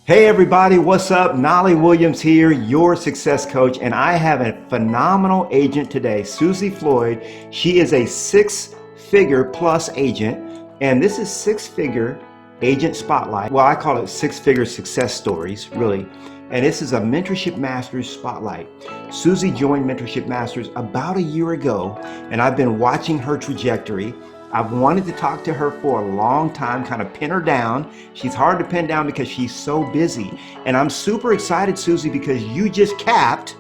Hey everybody, what's up? Knolly Williams here, your success coach, and I have a phenomenal agent today, Susie Floyd. She is a six-figure plus agent, and this is six-figure agent spotlight. Well, I call it six-figure success stories, really. And this is a Mentorship Masters spotlight. Susie joined Mentorship Masters about a year ago, and I've been watching her trajectory. I've wanted to talk to her for a long time, kind of pin her down. She's hard to pin down because she's so busy. And I'm super excited, Susie, because you just capped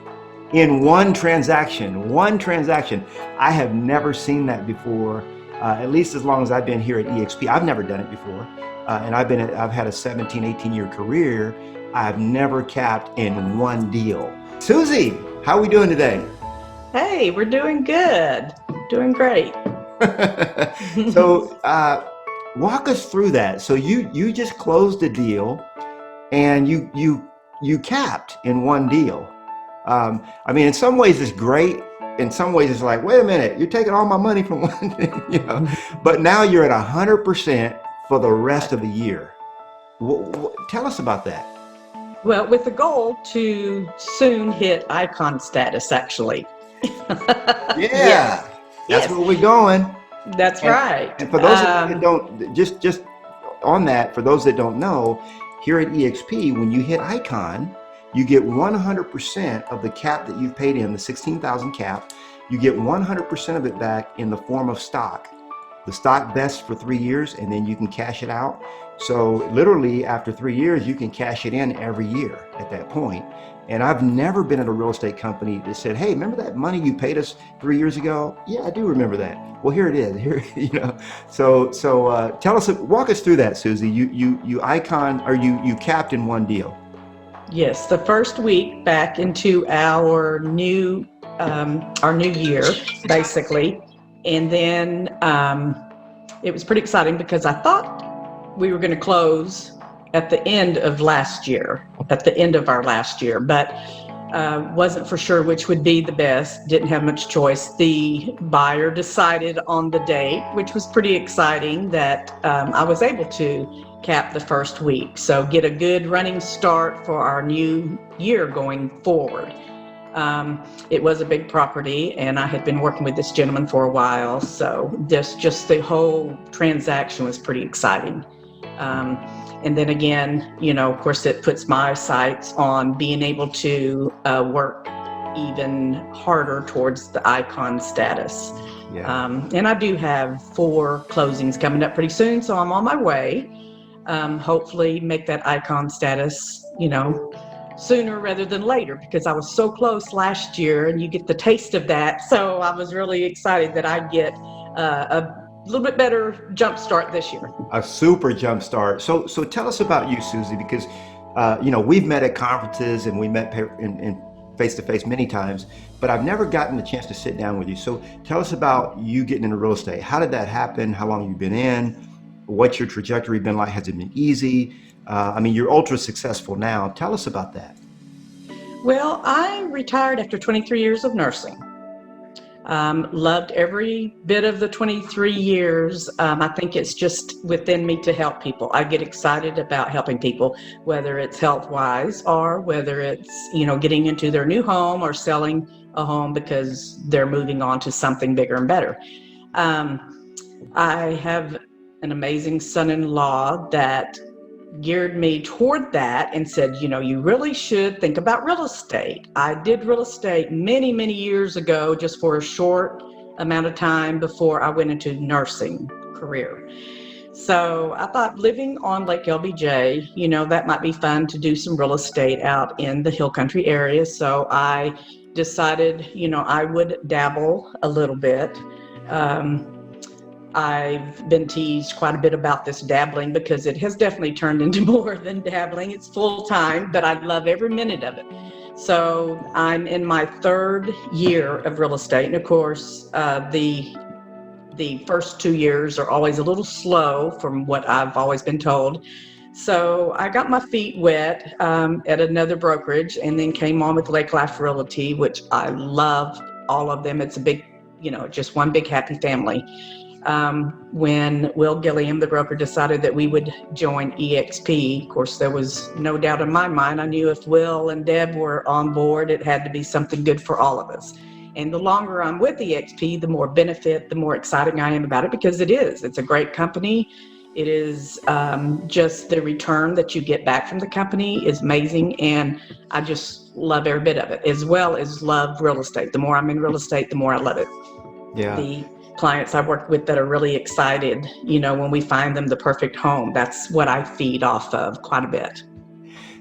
in one transaction. One transaction. I have never seen that before, at least as long as I've been here at EXP. I've never done it before. And I've had a 17, 18-year career. I've never capped in one deal. Susie, how are we doing today? Hey, we're doing good. Doing great. So walk us through that. So you just closed a deal and you capped in one deal. I mean, in some ways it's great. In some ways it's like, wait a minute, you're taking all my money from one thing, but now you're at 100% for the rest of the year. Tell us about that. Well, with the goal to soon hit icon status, actually. Yeah. That's where we're going. That's right. And for those that don't, just on that, for those that don't know, here at EXP, when you hit icon, you get 100% of the cap that you've paid in, the 16,000 cap. You get 100% of it back in the form of stock. The stock vests for 3 years, and then you can cash it out. So literally after 3 years, you can cash it in every year at that point. And I've never been at a real estate company that said, hey, remember that money you paid us 3 years ago? Yeah, I do remember that. Well, here it is. Here, So tell us, walk us through that, Susie. You icon, or you capped in one deal. Yes, the first week back into our new year, basically. And then it was pretty exciting because I thought we were going to close at the end of last year, at the end of our last year, but wasn't for sure which would be the best. Didn't have much choice. The buyer decided on the date, which was pretty exciting that I was able to cap the first week. So get a good running start for our new year going forward. It was a big property, and I had been working with this gentleman for a while, so just the whole transaction was pretty exciting. And then again, of course, it puts my sights on being able to work even harder towards the icon status. Yeah. And I do have 4 closings coming up pretty soon, so I'm on my way. Hopefully make that icon status, sooner rather than later, because I was so close last year and you get the taste of that. So I was really excited that I'd get a little bit better jump start this year. A super jump start. So tell us about you, Susie, because we've met at conferences and we met in face-to-face many times, but I've never gotten the chance to sit down with you. So tell us about you getting into real estate. How did that happen? How long have you been in? What's your trajectory been like? Has it been easy? I mean, you're ultra successful now. Tell us about that. Well, I retired after 23 years of nursing. Loved every bit of the 23 years. I think it's just within me to help people. I get excited about helping people, whether it's health-wise or whether it's, getting into their new home or selling a home because they're moving on to something bigger and better. I have an amazing son-in-law that geared me toward that and said, you really should think about real estate. I did real estate many, many years ago, just for a short amount of time before I went into nursing career. So I thought living on Lake LBJ, that might be fun to do some real estate out in the Hill Country area. So I decided, I would dabble a little bit. I've been teased quite a bit about this dabbling because it has definitely turned into more than dabbling. It's full time, but I love every minute of it. So I'm in my 3rd year of real estate. And of course, the first 2 years are always a little slow from what I've always been told. So I got my feet wet at another brokerage and then came on with Lakelife Realty, which I love all of them. It's a big, just one big happy family. when Will Gilliam, the broker, decided that we would join EXP. Of course, there was no doubt in my mind. I knew if Will and Deb were on board, it had to be something good for all of us. And the longer I'm with EXP, the more benefit, the more exciting I am about it, because it is. It's a great company. It is just the return that you get back from the company is amazing. And I just love every bit of it, as well as love real estate. The more I'm in real estate, the more I love it. Yeah. The clients I've worked with that are really excited, you know, when we find them the perfect home, that's what I feed off of quite a bit.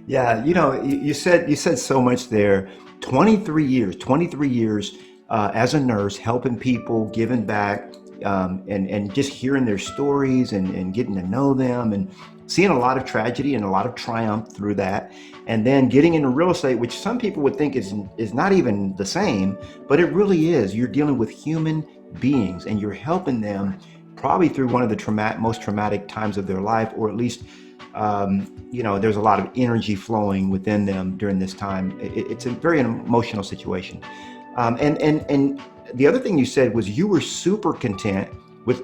Yeah, you know, you said so much there. 23 years as a nurse, helping people, giving back, and just hearing their stories and getting to know them and seeing a lot of tragedy and a lot of triumph through that. And then getting into real estate, which some people would think is not even the same, but it really is. You're dealing with human beings and you're helping them probably through one of the most traumatic times of their life, or at least you know, there's a lot of energy flowing within them during this time. It's a very emotional situation. And the other thing you said was you were super content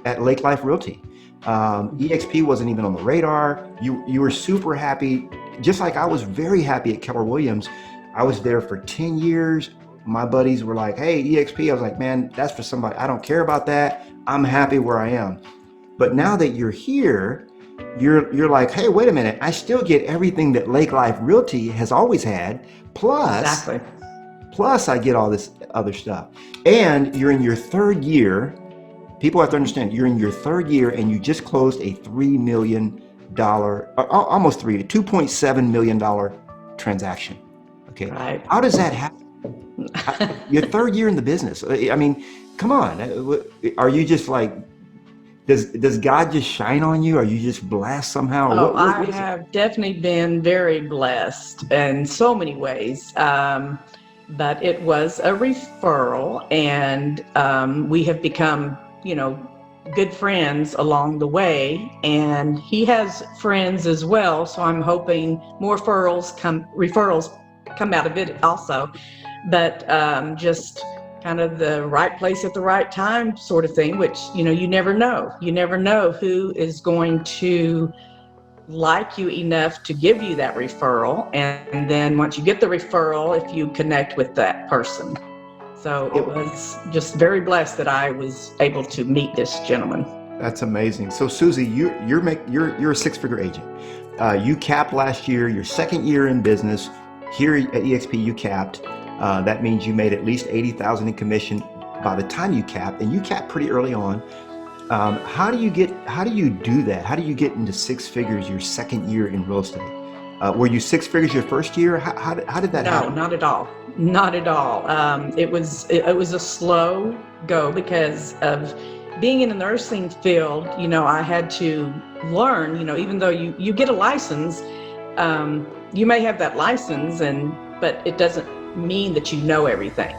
at Lakelife Realty. EXP wasn't even on the radar. You were super happy, just like I was very happy at Keller Williams. I was there for 10 years. My buddies were like, hey, EXP. I was like, man, that's for somebody. I don't care about that. I'm happy where I am. But now that you're here, you're like, hey, wait a minute. I still get everything that Lakelife Realty has always had. Plus I get all this other stuff. And you're in your third year. People have to understand, you're in your third year and you just closed a $3 million, almost $2.7 million transaction. Okay. Right. How does that happen? Your third year in the business. I mean, come on. Are you just like, does God just shine on you? Are you just blessed somehow? Oh, I have definitely been very blessed in so many ways. But it was a referral, and we have become, you know, good friends along the way. And he has friends as well, so I'm hoping more referrals come out of it also. But just kind of the right place at the right time sort of thing, which, you know, you never know. You never know who is going to like you enough to give you that referral. And then once you get the referral, if you connect with that person. So it was just very blessed that I was able to meet this gentleman. That's amazing. So Susie, you're a six-figure agent. You capped last year, your second year in business. Here at EXP, you capped. That means you made at least $80,000 in commission by the time you capped, and you capped pretty early on. How do you do that? How do you get into six figures your second year in real estate? Were you six figures your first year? How did that happen? No, not at all. Not at all. It was a slow go because of being in the nursing field. You know, I had to learn, you know, even though you get a license, you may have that license, but it doesn't mean that you know everything.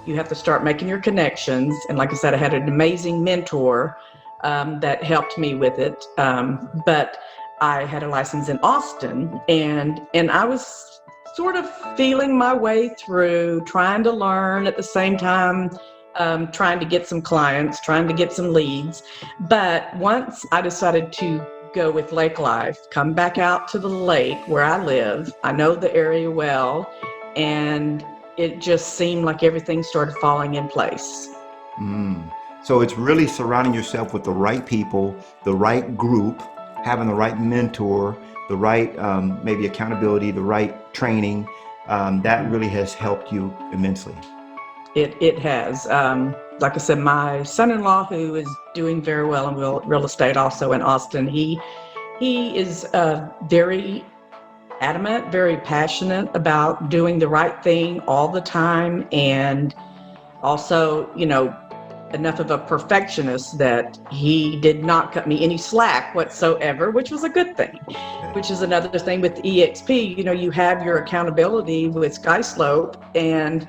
You have to start making your connections. And like I said, I had an amazing mentor that helped me with it. But I had a license in Austin, and I was sort of feeling my way through, trying to learn at the same time, trying to get some clients, trying to get some leads. But once I decided to go with Lakelife, come back out to the lake where I live, I know the area well, and it just seemed like everything started falling in place. So it's really surrounding yourself with the right people, the right group, having the right mentor, the right maybe accountability, the right training. That really has helped you immensely. It has. Like I said, my son-in-law, who is doing very well in real estate also in Austin, he is very adamant, very passionate about doing the right thing all the time, and also, you know, enough of a perfectionist that he did not cut me any slack whatsoever, which was a good thing. Which is another thing with EXP. You know, you have your accountability with SkySlope, and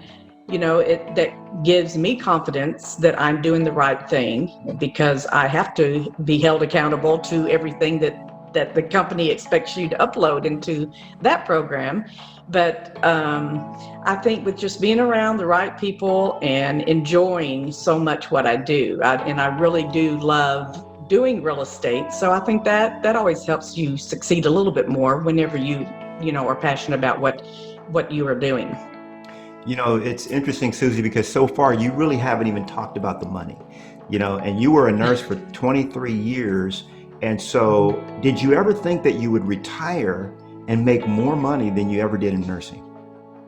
you know, that gives me confidence that I'm doing the right thing, because I have to be held accountable to everything that that the company expects you to upload into that program. But I think with just being around the right people and enjoying so much what I do, and I really do love doing real estate. So I think that always helps you succeed a little bit more whenever you are passionate about what you are doing. It's interesting, Susie, because so far you really haven't even talked about the money, and you were a nurse for 23 years. And so did you ever think that you would retire and make more money than you ever did in nursing?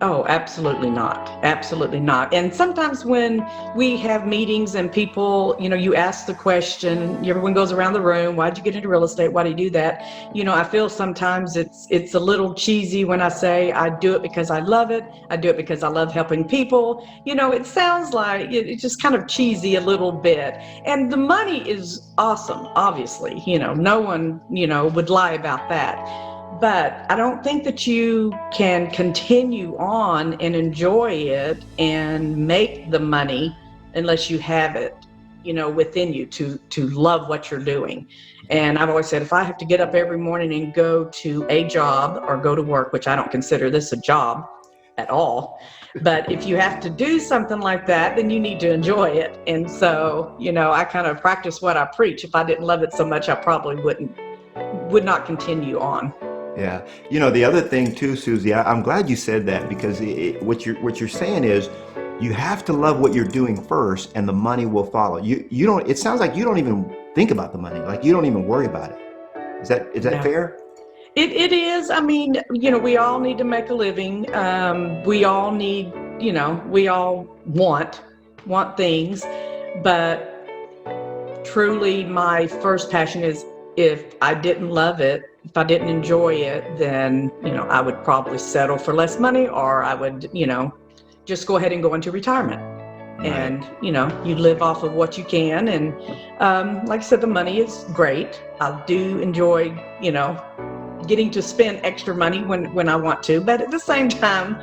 Oh, absolutely not. Absolutely not. And sometimes when we have meetings and people, you ask the question, everyone goes around the room, why'd you get into real estate? Why do you do that? I feel sometimes it's a little cheesy when I say I do it because I love it. I do it because I love helping people. It sounds like it's just kind of cheesy a little bit. And the money is awesome, obviously. No one, would lie about that. But I don't think that you can continue on and enjoy it and make the money unless you have it, within you to love what you're doing. And I've always said, if I have to get up every morning and go to a job or go to work, which I don't consider this a job at all, but if you have to do something like that, then you need to enjoy it. And so, I kind of practice what I preach. If I didn't love it so much, I probably would not continue on. Yeah. The other thing too, Susie, I'm glad you said that, because what you're saying is you have to love what you're doing first and the money will follow. You don't, it sounds like you don't even think about the money. Like you don't even worry about it. Is that fair? It is. I mean, we all need to make a living. We all need, we all want things, but truly my first passion is, if I didn't love it, if I didn't enjoy it, then, I would probably settle for less money, or I would, just go ahead and go into retirement. Right. And, you live off of what you can. And like I said, the money is great. I do enjoy, getting to spend extra money when I want to. But at the same time,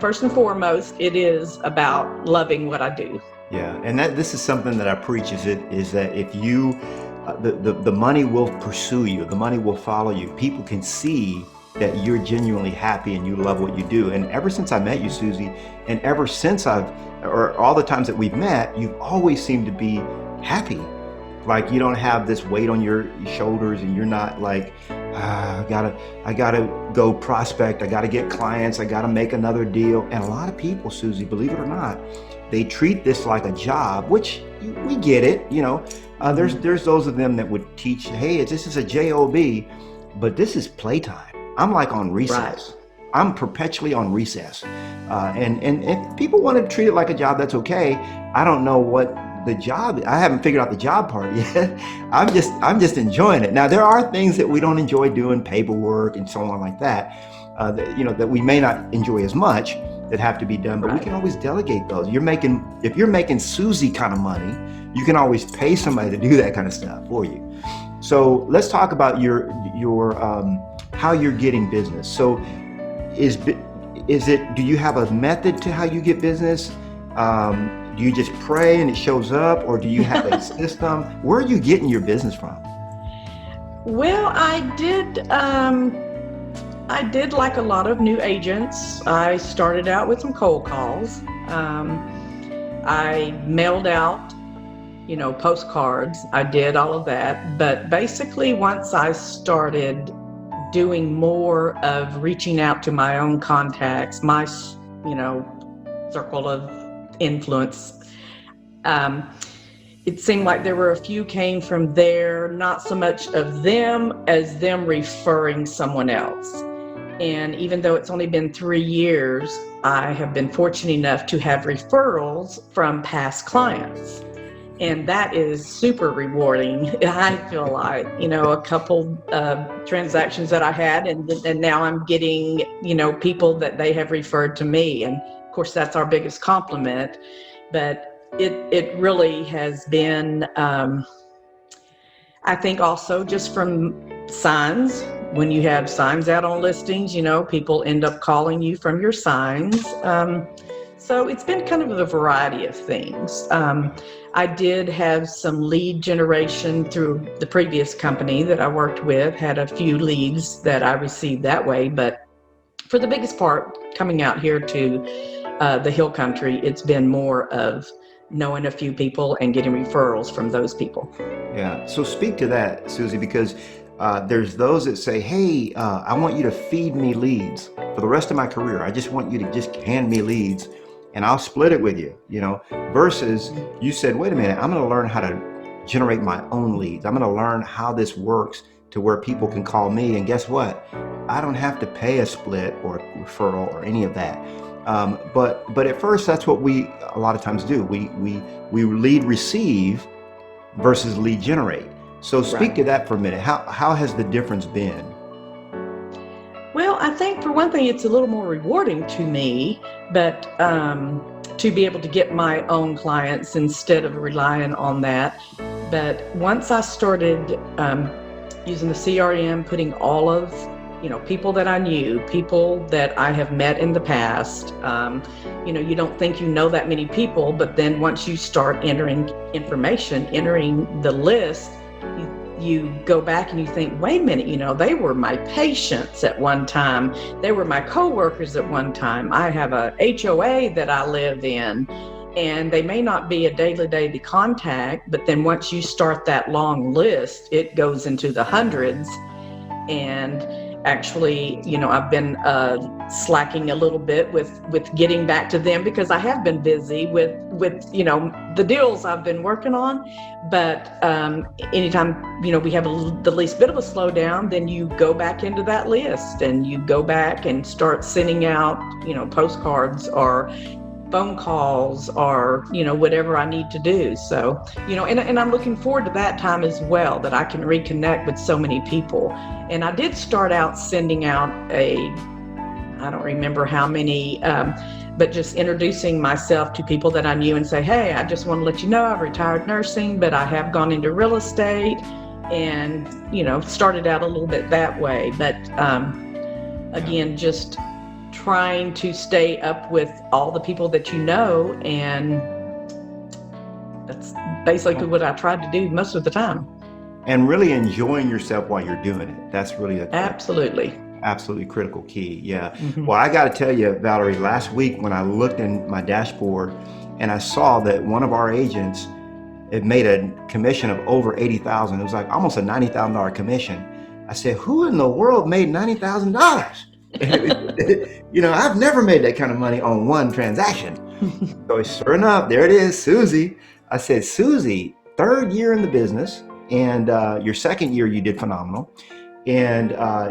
first and foremost, it is about loving what I do. Yeah, and this is something that I preach, is that if you, the money will pursue you, the money will follow you. People can see that you're genuinely happy and you love what you do. And ever since I met you, Susie, and ever since or all the times that we've met, you've always seemed to be happy. Like you don't have this weight on your shoulders, and you're not like, I gotta go prospect, I gotta get clients, I gotta make another deal. And a lot of people, Susie, believe it or not, they treat this like a job, which we get it. There's those of them that would teach, hey, this is a job, but this is playtime. I'm like on recess. Right. I'm perpetually on recess. And if people want to treat it like a job, that's okay. I don't know what the job, I haven't figured out the job part yet. I'm just enjoying it. Now, there are things that we don't enjoy doing, paperwork and so on like that, that we may not enjoy as much, that have to be done, but right. We can always delegate those. If you're making Susie kind of money, you can always pay somebody to do that kind of stuff for you. So let's talk about your how you're getting business. So do you have a method to how you get business? Do you just pray and it shows up, or do you have a system? Where are you getting your business from? Well, I did like a lot of new agents. I started out with some cold calls. I mailed out, postcards. I did all of that. But basically, once I started doing more of reaching out to my own contacts, my, circle of influence, it seemed like there were a few came from there, not so much of them as them referring someone else. And even though it's only been 3 years, I have been fortunate enough to have referrals from past clients. And that is super rewarding. I feel like, a couple transactions that I had, and now I'm getting, people that they have referred to me. And of course, that's our biggest compliment. But it really has been, I think also just from signs. When you have signs out on listings, people end up calling you from your signs. So it's been kind of a variety of things. I did have some lead generation through the previous company that I worked with, had a few leads that I received that way. But for the biggest part, coming out here to the Hill Country, it's been more of knowing a few people and getting referrals from those people. Yeah. So speak to that, Susie, because there's those that say, hey, I want you to feed me leads for the rest of my career. I just want you to just hand me leads and I'll split it with you, versus you said, wait a minute, I'm going to learn how to generate my own leads. I'm going to learn how this works to where people can call me. And guess what? I don't have to pay a split or a referral or any of that. But at first, that's what we a lot of times do. We lead receive versus lead generate. So speak to that for a minute. How has the difference been? Well, I think for one thing, it's a little more rewarding to me, but to be able to get my own clients instead of relying on that. But once I started using the CRM, putting all of people that I knew, people that I have met in the past, you don't think you know that many people, but then once you start entering information, entering the list, you go back and you think, wait a minute, they were my patients at one time. They were my coworkers at one time. I have a HOA that I live in, and they may not be a daily contact, but then once you start that long list, it goes into the hundreds. And actually, I've been slacking a little bit with getting back to them because I have been busy with the deals I've been working on. But anytime we have the least bit of a slowdown, then you go back into that list and you go back and start sending out postcards or phone calls or whatever I need to do. So and I'm looking forward to that time as well, that I can reconnect with so many people. And I did start out sending out I don't remember how many, but just introducing myself to people that I knew and say, hey, I just want to let you know I've retired nursing, but I have gone into real estate, and started out a little bit that way. But again, just trying to stay up with all the people that and that's basically what I tried to do most of the time. And really enjoying yourself while you're doing it. That's really absolutely critical key. Yeah. Mm-hmm. Well, I got to tell you, Valerie, last week when I looked in my dashboard and I saw that one of our agents had made a commission of over $80,000. It was like almost a $90,000 commission. I said, who in the world made $90,000? I've never made that kind of money on one transaction. So sure enough, there it is, Susie. I said, Susie, 3rd year in the business, and your 2nd year you did phenomenal, and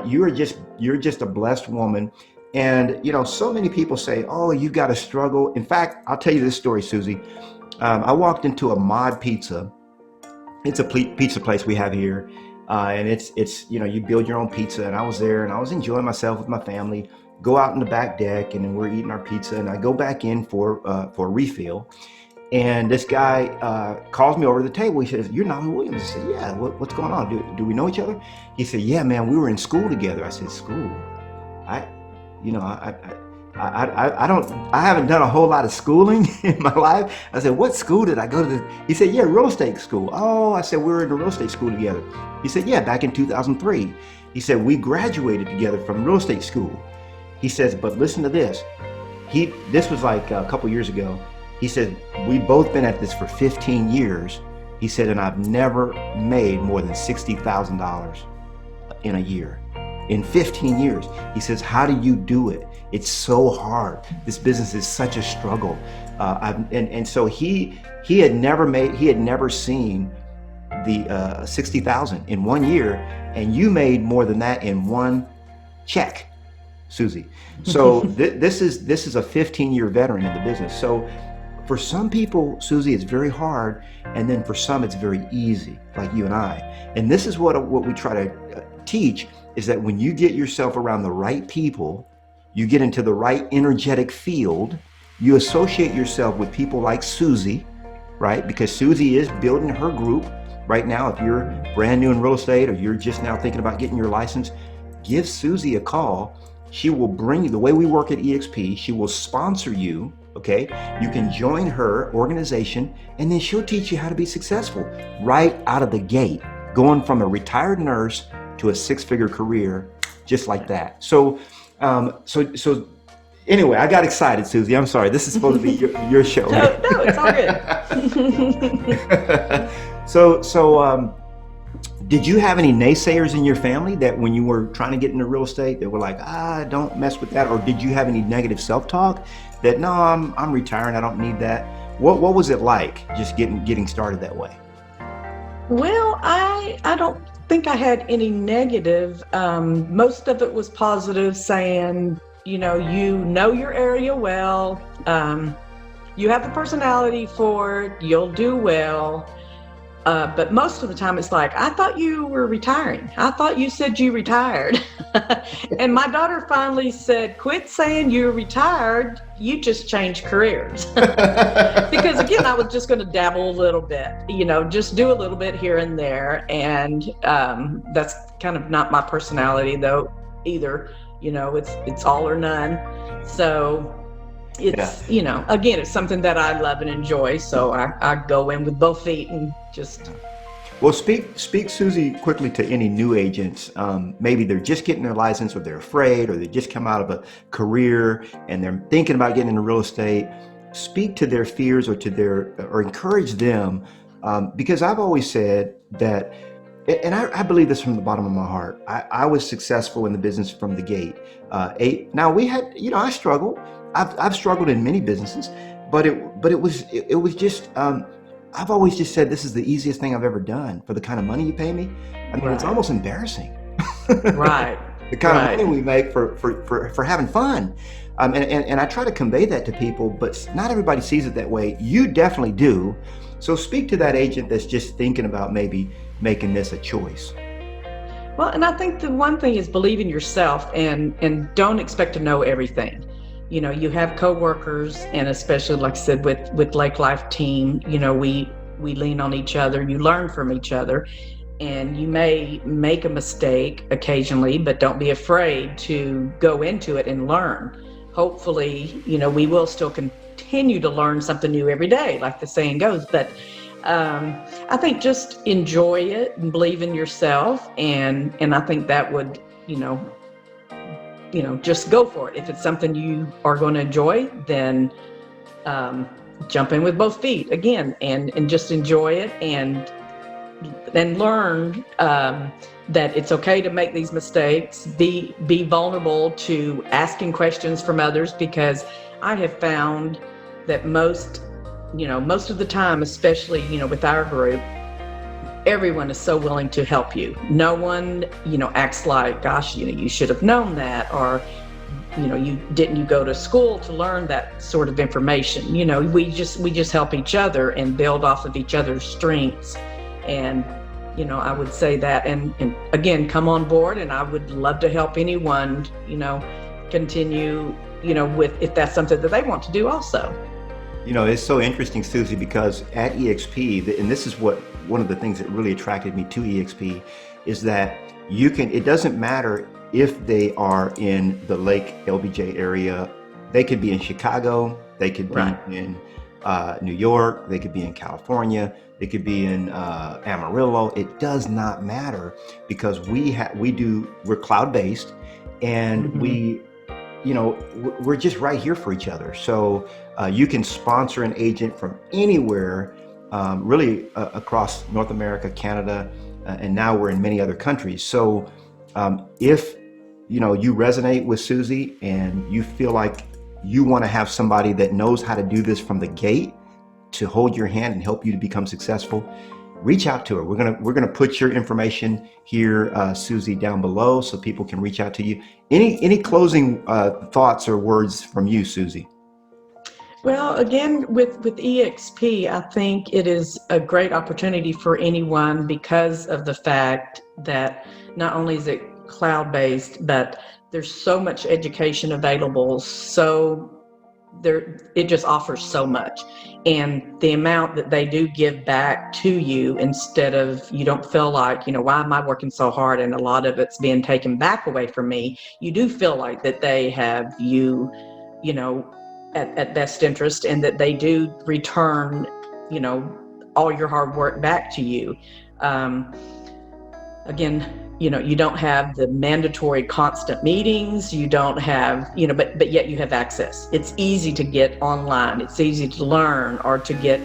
you're just a blessed woman. And so many people say, oh, you got to struggle. In fact, I'll tell you this story, Susie. I walked into a Mod Pizza. It's a pizza place we have here. And it's you build your own pizza, and I was there and I was enjoying myself with my family, go out in the back deck, and then we're eating our pizza, and I go back in for a refill, and this guy calls me over to the table. He says, you're Knolly Williams. I said, yeah, what's going on? Do we know each other? He said, yeah, man, we were in school together. I said, school? I haven't done a whole lot of schooling in my life. I said, what school did I go to? He said, yeah, real estate school. Oh, I said, we were in the real estate school together. He said, yeah, back in 2003. He said, we graduated together from real estate school. He says, but listen to this. This was like a couple years ago. He said, we've both been at this for 15 years. He said, and I've never made more than $60,000 in a year. In 15 years. He says, how do you do it? It's so hard. This business is such a struggle. And so he had never seen the 60,000 in 1 year, and you made more than that in one check, Susie. So this is a 15-year veteran in the business. So for some people, Susie, it's very hard, and then for some it's very easy, like you and I. And this is what we try to teach, is that when you get yourself around the right people, you get into the right energetic field, you associate yourself with people like Susie, right? Because Susie is building her group right now. If you're brand new in real estate or you're just now thinking about getting your license, give Susie a call. She will bring you, the way we work at EXP, she will sponsor you Okay, you can join her organization, and then she'll teach you how to be successful right out of the gate, going from a retired nurse to a six-figure career, just like that. So, so anyway, I got excited, Susie. I'm sorry. This is supposed to be your show. No, it's all good. So, did you have any naysayers in your family that when you were trying to get into real estate, they were like, don't mess with that? Or did you have any negative self-talk that, no, I'm retiring, I don't need that? What was it like just getting started that way? Well, I don't think I had any negative. Most of it was positive, saying, you know your area well. You have the personality for it. You'll do well. But most of the time it's like, I thought you were retiring. I thought you said you retired. And my daughter finally said, quit saying you're retired. You just changed careers. Because again, I was just going to dabble a little bit, just do a little bit here and there. And that's kind of not my personality though either. It's all or none. So it's, again, it's something that I love and enjoy. So I go in with both feet and just. Well, speak, Susie, quickly to any new agents. Maybe they're just getting their license, or they're afraid, or they just come out of a career and they're thinking about getting into real estate. Speak to their fears or encourage them. Because I've always said that, and I believe this from the bottom of my heart. I was successful in the business from the gate. Now we had, I struggled. I've struggled in many businesses, but it was just, I've always just said, this is the easiest thing I've ever done for the kind of money you pay me. I mean, It's almost embarrassing. Right. The kind of money we make for having fun. And I try to convey that to people, but not everybody sees it that way. You definitely do. So speak to that agent that's just thinking about maybe making this a choice. Well, and I think the one thing is believe in yourself and don't expect to know everything. You have coworkers, and especially, like I said, with Lakelife Team, we lean on each other. You learn from each other, and you may make a mistake occasionally, but don't be afraid to go into it and learn. Hopefully, we will still continue to learn something new every day, like the saying goes. But I think just enjoy it and believe in yourself, and I think that would, just go for it. If it's something you are going to enjoy, then jump in with both feet again and just enjoy it and learn that it's okay to make these mistakes. Be vulnerable to asking questions from others, because I have found that most of the time, especially with our group, everyone is so willing to help you. No one, acts like, gosh, you should have known that, or, you go to school to learn that sort of information. We just help each other and build off of each other's strengths. And, I would say that, and again, come on board, and I would love to help anyone, continue, with, if that's something that they want to do also. It's so interesting, Susie, because at EXP, and this is one of the things that really attracted me to EXP, is that it doesn't matter if they are in the Lake LBJ area. They could be in Chicago, they could be in New York, they could be in California, they could be in Amarillo. It does not matter, because we're cloud-based, and we're just right here for each other. So you can sponsor an agent from anywhere, really across North America, Canada, and now we're in many other countries. So if you resonate with Susie and you feel like you want to have somebody that knows how to do this from the gate to hold your hand and help you to become successful, reach out to her. We're gonna put your information here, Susie, down below, so people can reach out to you. Any closing thoughts or words from you, Susie? Well, again, with EXP, I think it is a great opportunity for anyone, because of the fact that not only is it cloud-based, but there's so much education available. So it just offers so much, and the amount that they do give back to you, instead of, you don't feel like, why am I working so hard, and a lot of it's being taken back away from me. You do feel like that they have you at best interest, and that they do return, you know, all your hard work back to you. Again, you know, you don't have the mandatory constant meetings, you don't have, you know, but yet you have access. It's easy to get online, it's easy to learn, or to get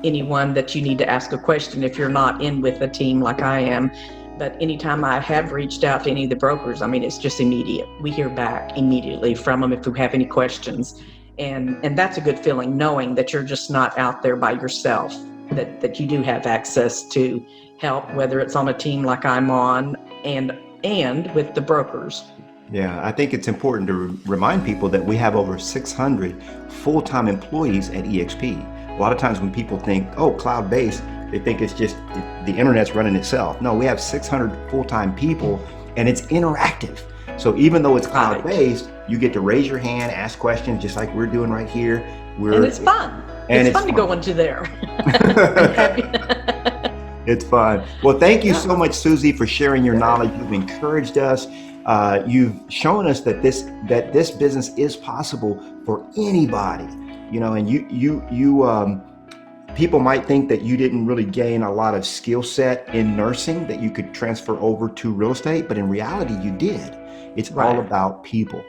anyone that you need to ask a question if you're not in with a team like I am. But anytime I have reached out to any of the brokers, I mean, it's just immediate. We hear back immediately from them if we have any questions. And that's a good feeling, knowing that you're just not out there by yourself, that you do have access to help, whether it's on a team like I'm on and with the brokers. Yeah, I think it's important to remind people that we have over 600 full-time employees at EXP. A lot of times when people think, oh, cloud-based, they think it's just the internet's running itself. No, we have 600 full-time people, and it's interactive. So even though it's cloud-based, you get to raise your hand, ask questions, just like we're doing right here. And it's fun. It's fun to go into there. It's fun. Well, thank you so much, Susie, for sharing your knowledge. You've encouraged us. You've shown us that this business is possible for anybody. You know, and you people might think that you didn't really gain a lot of skill set in nursing that you could transfer over to real estate, but in reality, you did. It's all about people.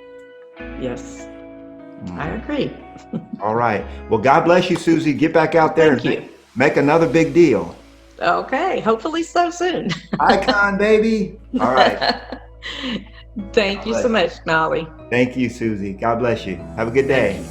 Yes, I agree. All right. Well, God bless you, Susie. Get back out there and make another big deal. Okay. Hopefully so soon. Icon, baby. All right. Thank you so much, Knolly. Thank you, Susie. God bless you. Have a good day.